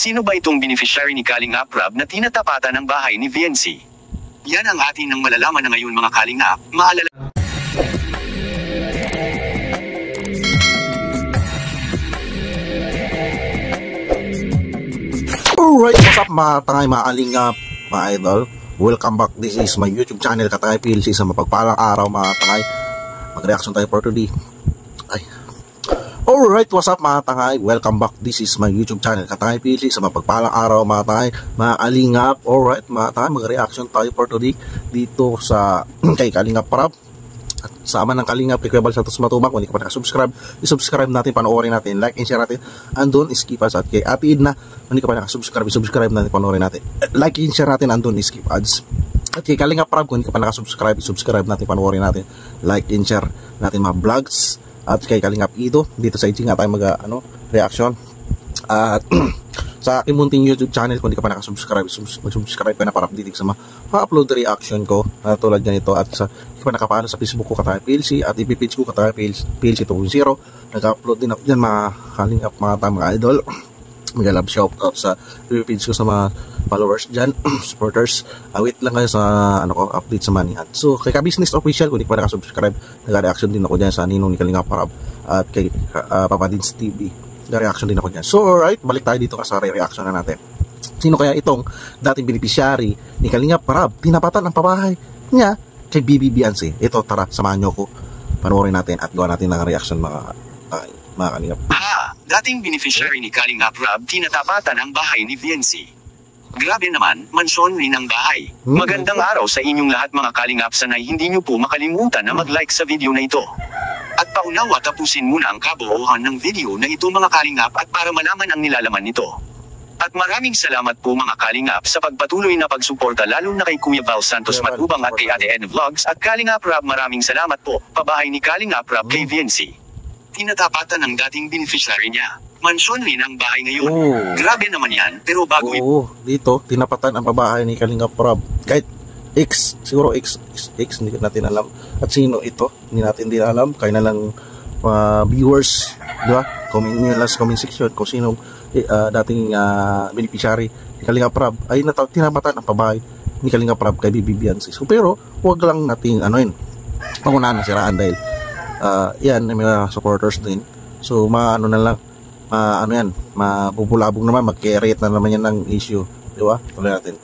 Sino ba itong beneficiary ni Kalingap Rab na tinatapatan ng bahay ni Viency? Yan ang atin nang malalaman na ngayon mga Kalingap. Maalala. Alright, what's up mga tangay, mga Kalingap, mga idol? Welcome back, this is my YouTube channel, Katangay PLC. Sa mapagpalang araw mga tangay, mag-reaction tayo for today. Alright, what's up mga tangay, welcome back, this is my YouTube channel, Katangay PLC. Sa mapagpalang araw mga tangay, mga Kalingap. Alright mga tangay, mag-reaction tayo for today dito sa kay Kalingap Rab. At sama ng Kalingap, Kuya Bal Santos Matubang. Kung hindi ka pa nakasubscribe, isubscribe natin, panoorin natin, like and share natin. Andun, skip ads. At kay Ate Edna, kung hindi ka pa nakasubscribe, isubscribe natin, panoorin natin, like and share natin. Andun, skip ads. At kay Kalingap Rab, kung hindi ka pa nakasubscribe, isubscribe natin, panoorin natin, like and share natin mga vlogs. At kay Kalingap Ido, dito sa IG nga tayo reaction. At sa aking munting YouTube channel, kung hindi ka pa nakasubscribe, mag-subscribe ka na para update sa mga upload reaction ko tulad ganito. At sa hindi ka pa nakapalo sa Facebook ko, Katangay PLC, at ipipage ko Katangay PLC 2.0. Nag-upload din ako dyan mga Kalingap, mga idol. Mag-love shoutout sa ipipage ko sa mga followers dyan, supporters. Wait lang kayo sa update sa money. At so kay Ka-Business Official, kung hindi ka pa nakasubscribe, nag-reaction din ako dyan sa Ninong ni Kalingap Rab at kay Papa Dins TV. Reaction din ako dyan. So alright, balik tayo dito sa reaction na natin. Sino kaya itong dating beneficiary ni Kalingap Rab tinapatan ang pabahay niya kay Bibi Viency? Ito, tara, samahan nyo ko, panoorin natin at gawa natin ng reaction mga Kalingap. Dating beneficiary ni Kalingap Rab tinatapatan ang bahay ni Viency. Grabe naman, mansyon rin ang bahay. Magandang araw sa inyong lahat mga Kalingap. Sana'y hindi nyo po makalimutan na mag-like sa video na ito. At paunawa, tapusin muna ang kabuuan ng video na ito mga Kalingap at para malaman ang nilalaman nito. At maraming salamat po mga Kalingap sa pagpatuloy na pagsuporta, lalo na kay Kuya Bal Santos Matubang at kay Ate Edna Vlogs at Kalingap Rab. Maraming salamat po. Pabahay ni Kalingap Rab kay Viency. Tinatapatan ng dating beneficiary niya. Mansyon rin ang bahay ngayon. Grabe naman yan, pero bago dito, tinapatan ang pabahay ni Kalingap Rab. Kahit siguro X, hindi natin alam. At sino ito, hindi natin din alam. Kaya na lang viewers, di ba? Comment nyo lang sa comment section kung sino dating beneficiary ni Kalingap Rab ay tinapatan ang pabahay ni Kalingap Rab kay Bibi Viency. So, pero huwag lang nating pangunahan na siraan dahil yan, may mga supporters din. So, na lang, mapupulabog naman, mag-create na naman yan ng issue, di ba? Tuloy natin.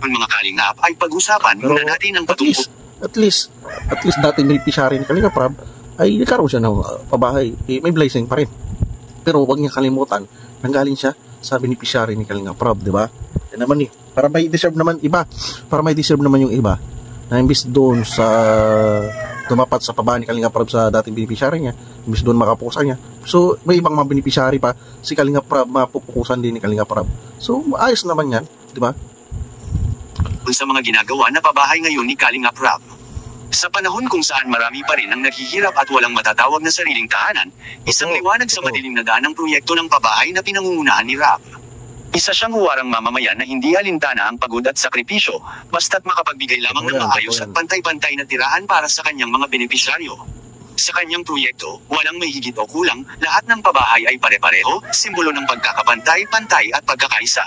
Ang mga Kalingap ay pag-usapan muna natin ang patungkol. At least dating beneficiary ni Kalingap Rab ay nagkaroon siya ng pabahay, may blessing pa rin. Pero huwag niya kalimutan, nanggaling siya sa beneficiary ni Kalingap Rab, di ba? Yan naman para may deserve naman yung iba, na imbis doon sa tumapat sa pabahay ni Kalingap Rab sa dating beneficiary niya, imbis doon makapukusan niya. So, may ibang mga beneficiary pa, si Kalingap Rab, mapupukusan din ni Kalingap Rab. So, ayos naman yan, di ba? Sa mga ginagawa na pabahay ngayon ni Kalingap Rab. Sa panahon kung saan marami pa rin ang naghihirap at walang matatawag na sariling tahanan, isang liwanag sa madilim na daan ang proyekto ng pabahay na pinangungunahan ni Rab. Isa siyang huwarang mamamayan na hindi alintana ang pagod at sakripisyo, basta't makapagbigay lamang ng maayos at pantay-pantay na tirahan para sa kanyang mga benepisyaryo. Sa kanyang proyekto, walang may higit o kulang, lahat ng pabahay ay pare-pareho, simbolo ng pagkakapantay, pantay at pagkakaisa.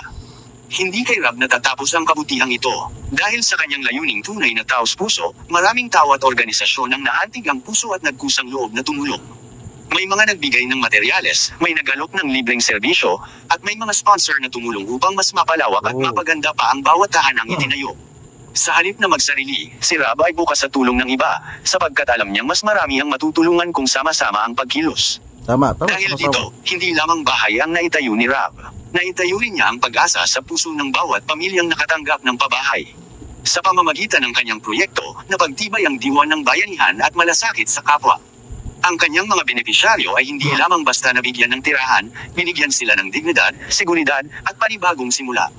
Hindi kay Rab natatapos ang kabutihang ito. Dahil sa kanyang layuning tunay na taos-puso, maraming tao at organisasyon ang naantig ang puso at nagkusang loob na tumulong. May mga nagbigay ng materyales, may nagalok ng libreng serbisyo, at may mga sponsor na tumulong upang mas mapalawak at mapaganda pa ang bawat tahanang itinayo. Sa halip na magsarili, si Rab ay bukas sa tulong ng iba, sapagkat alam niyang mas marami ang matutulungan kung sama-sama ang pagkilos. Dahil dito, hindi lamang bahay ang naitayo ni Rab. Naitayo rin niya ang pag-asa sa puso ng bawat pamilyang nakatanggap ng pabahay. Sa pamamagitan ng kanyang proyekto, napagtibay ang diwa ng bayanihan at malasakit sa kapwa. Ang kanyang mga benepisyaryo ay hindi lamang basta nabigyan ng tirahan, binigyan sila ng dignidad, seguridad, at panibagong simula.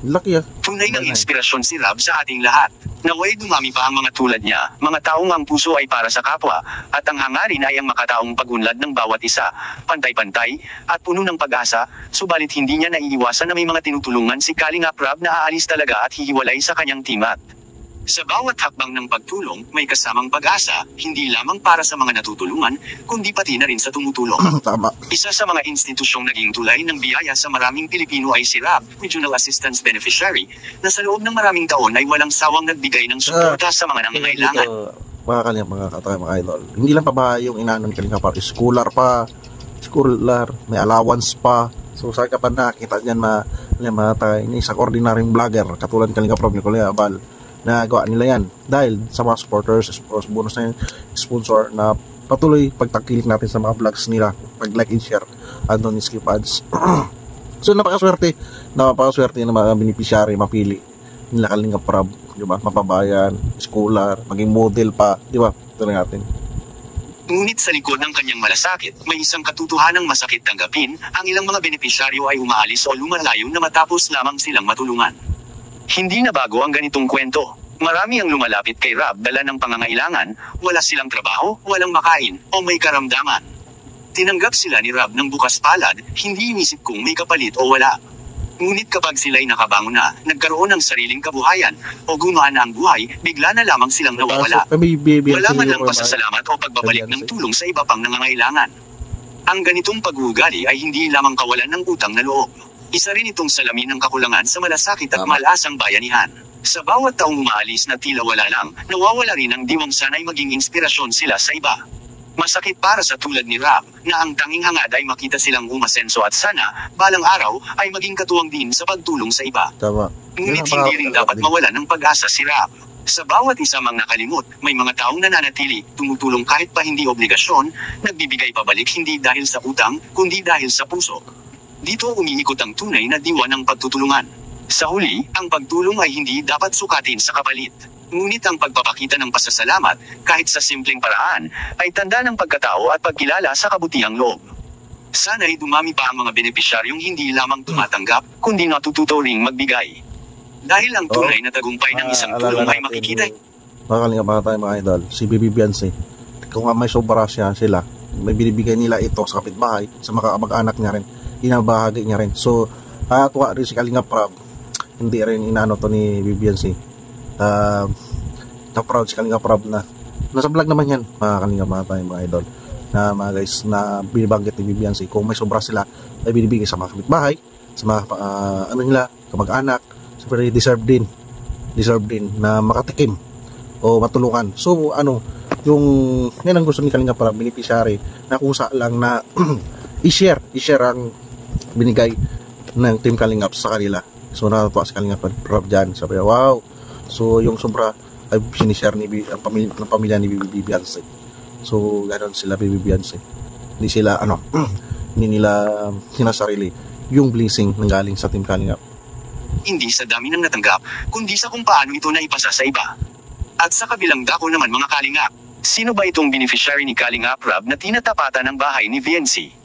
Tunay ng inspirasyon si Rab sa ating lahat. Naway dumami pa ang mga tulad niya, mga taong ang puso ay para sa kapwa, at ang hangarin ay ang makataong pagunlad ng bawat isa, pantay-pantay, at puno ng pag-asa, subalit hindi niya naiiwasan na may mga tinutulungan si Kalingap Rab na aalis talaga at hihiwalay sa kanyang timat. Sa bawat hakbang ng pagtulong, may kasamang pag-asa, hindi lamang para sa mga natutulungan, kundi pati na rin sa tumutulong. Tama. Isa sa mga institusyong naging tulay ng biyaya sa maraming Pilipino ay si RAB, Regional Assistance Beneficiary, na sa loob ng maraming taon ay walang sawang nagbigay ng suporta sa mga nangangailangan. Mga kalingap, mga katay, mga idol. Hindi lang pa ba yung inaano ni Kalingap Rab, schoolar, may allowance pa. So sa ka pa nakita dyan mga tayo, isang ordinaryong vlogger, katulad ni Kalingap Rab, ni Kuya Abal, na gawa nila yan dahil sa mga supporters, bonus na yung sponsor na patuloy pagtangkilik natin sa mga vlogs nila, pag like and share andon ni skip ads. So napakaswerte na mga beneficiary mapili nila Kalingap Rab, di ba? Mapabayan, schoolar, maging model pa, di ba? Ito na natin. Ngunit sa likod ng kanyang malasakit, may isang katotohanang masakit tanggapin, ang ilang mga benepisyaryo ay umaalis o lumalayo na matapos lamang silang matulungan. Hindi na bago ang ganitong kwento. Marami ang lumalapit kay Rab dala ng pangangailangan, wala silang trabaho, walang makain, o may karamdaman. Tinanggap sila ni Rab ng bukas palad, hindi inisip kung may kapalit o wala. Ngunit kapag sila'y nakabangon na, nagkaroon ng sariling kabuhayan, o gumaan na ang buhay, bigla na lamang silang nawawala. Wala man lang pasasalamat o pagbabalik ng tulong sa iba pang nangangailangan. Ang ganitong pag-uugali ay hindi lamang kawalan ng utang na loob. Isa rin itong salamin ng kakulangan sa malasakit at malasang bayanihan. Sa bawat taong umaalis na tila wala lang, nawawala rin ang diwang sana'y maging inspirasyon sila sa iba. Masakit para sa tulad ni Rab, na ang tanging hangad ay makita silang umasenso at sana, balang araw, ay maging katuwang din sa pagtulong sa iba. Tama. Ngunit hindi rin dapat mawala ng pag-asa si Rab. Sa bawat isa mang nakalimot, may mga taong nananatili, tumutulong kahit pa hindi obligasyon, nagbibigay pabalik hindi dahil sa utang, kundi dahil sa puso. Dito umiikot ang tunay na diwa ng pagtutulungan. Sa huli, ang pagtulong ay hindi dapat sukatin sa kapalit. Ngunit ang pagpapakita ng pasasalamat, kahit sa simpleng paraan, ay tanda ng pagkatao at pagkilala sa kabutihang loob. Sana'y dumami pa ang mga benepisyaryong hindi lamang tumatanggap, kundi natututo ring magbigay. Dahil ang tunay na tagumpay ng isang tulong ay makikita. Makakalingap mga tayo mga idol, si Bibi Beyonce, kung may sobra sila, may binibigay nila ito sa kapitbahay, sa mga kamag-anak niya rin, inabahagi niya rin. So, tuwa rin si Kalingap Rab, hindi rin inaano to ni Bibi Beyonce. Na-proud si Kalingap Rab na nasa vlog naman yan, mga Kalingap mga tayo mga idol, na mga guys, na binibanggit ni Bibi Beyonce, kung may sobra sila, ay binibigay sa mga kapitbahay, sa mga kamag-anak. Siyempre deserve din na makatikim o matulungan. So yan ang gusto ni Kalingap Rab, beneficiary, na kusa lang na i-share ang binigay ng Team Kalingap sa kanila. So natutuwa si Kalingap Rab dyan, sabi wow, so yung sobra ay sinishare ng pamilya ni Bibi Beyonce. So ganoon sila Bibi Beyonce, hindi nila sinasarili yung blessing ng galing sa Team Kalingap. Hindi sa dami ng natanggap, kundi sa kung paano ito naipasa sa iba. At sa kabilang dako naman mga Kalingap, sino ba itong beneficiary ni Kalingap Rab na tinatapatan ng bahay ni VNC?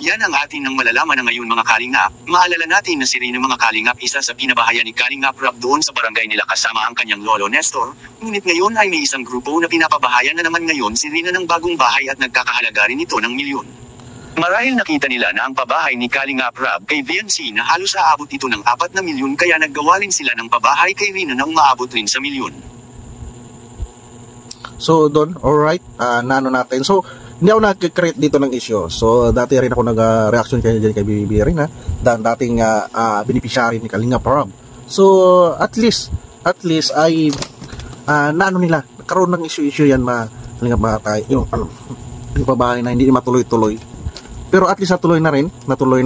Yan ang atin nang malalaman na ngayon mga Kalingap. Maalala natin na si Rina mga Kalingap isa sa pinabahayan ni Kalingap Rab doon sa barangay nila kasama ang kanyang lolo Nestor, ngunit ngayon ay may isang grupo na pinapabahayan na naman ngayon si Rina ng bagong bahay at nagkakahalaga rin ito ng milyon. Marahil nakita nila na ang pabahay ni Kalingap Rab kay VNC na halos aabot ito ng 4 na milyon kaya naggawa rin sila ng pabahay kay Rina na umaabot rin sa milyon. So doon, alright, naano natin. So hindi ako nag-create dito ng issue. So dati rin ako nag-reaction kay Bibi Rina, dating beneficiary ni Kalingap Rab. So at least ay naano nila, nagkaroon ng issue yan Kalingap mga tayo, yung pabahay na hindi matuloy-tuloy. Pero at least natuloy na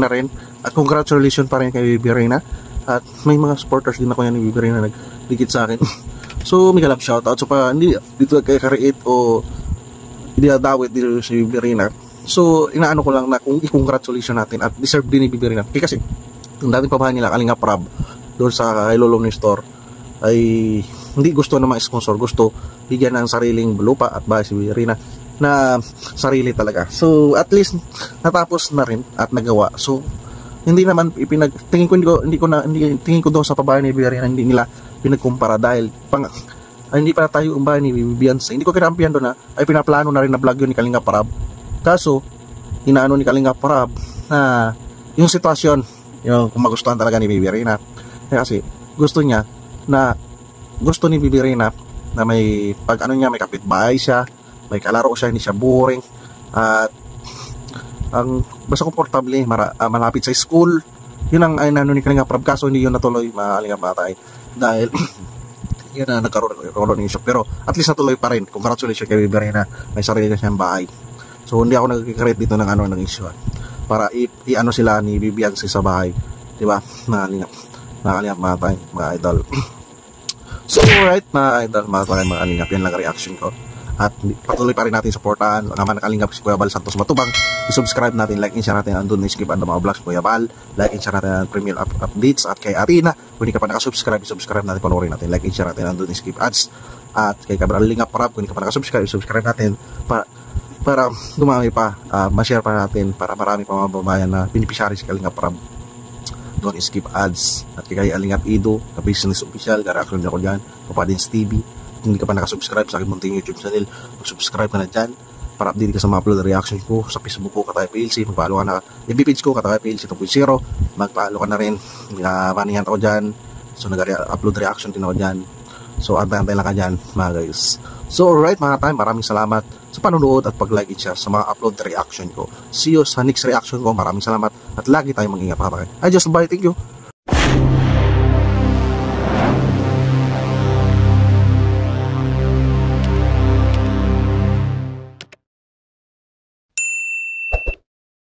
rin. At congratulations pa rin kay Bibi Rina. At may mga supporters din ako yan ni Bibi Rina nagdikit sa akin. So may kalab shoutout. So pa hindi dito kay Kariit o idadawit dito si Bibi Rina. So inaano ko lang na kung i-congratulations natin at deserve din ni Bibi Rina. Kasi yung dating pabahay nila Kalingap Rab doon sa Lolo Nestor ay hindi gusto na ma-sponsor, gusto bigyan ng sariling lupa at bahay si Bibi Rina na sarili talaga. So at least natapos na rin at nagawa. So hindi naman tingin ko doon sa pabahay ni Bibi Rina, hindi nila pinagkumpara dahil hindi pa tayo ang bahay ni Bibi Beyonce. Hindi ko kinampihan doon na ay pinaplano na rin na vlog yun ni Kalingap Rab. Kaso inaano ni Kalingap Rab na yung sitwasyon, yung kung magustuhan talaga ni Bibi Rina, kasi gusto niya na gusto ni Bibi Rina na may pag ano niya, may kapitbahay siya, may kalaro siya, hindi siya boring, at ang basta komportable, malapit sa school. Yun ang ay nano ni Kalinga Prab, kaso hindi yun natuloy, Kalinga Patay, dahil yun na nagkaroon ng issue, pero at least natuloy pa rin. Congratulations kay Bibi Rina, may sarili na siyang bahay. So hindi ako nag-create dito ng ng issue para i-ano sila ni Bibian sa bahay, di ba? Kalinga Patay, mga idol. So alright, mga idol, mga Kalingap, yan lang reaction ko. At patuloy pa rin natin supportahan ang naman Kalingap si Kuya Bal Santos Matubang. I-subscribe natin, like and share natin andun na skip ang mga vlogs Kuya Bal, like and share natin ang premier updates, at kay Atina kung hindi ka pa nakasubscribe, i-subscribe natin, panoorin natin, like and share natin andun na skip ads. At kay Kalingap Prab, kung hindi ka pa nakasubscribe, i-subscribe natin para dumami pa, ma-share pa natin para marami pa mga babayan na beneficiary si Kalingap Prab. Don't skip ads. At kay Kalingap Ido na business official, reaction din ako dyan, Papadins TV. Kung hindi ka pa nakasubscribe sa aking munting YouTube channel, mag-subscribe ka na dyan para update ka sa mga upload reaction ko sa Facebook ko, Katay PLC. Magpalo ka na, FB page ko, Katay PLC 2.0. Magpalo ka na rin, manihan ako dyan. So nag-upload reaction din ako dyan. So antay-antay lang ka dyan, mga guys. So alright, mga time, maraming salamat sa panonood at pag-like and share sa mga upload reaction ko. See you sa next reaction ko. Maraming salamat at lagi tayong mag-ingat, mga time. I just bye, thank you.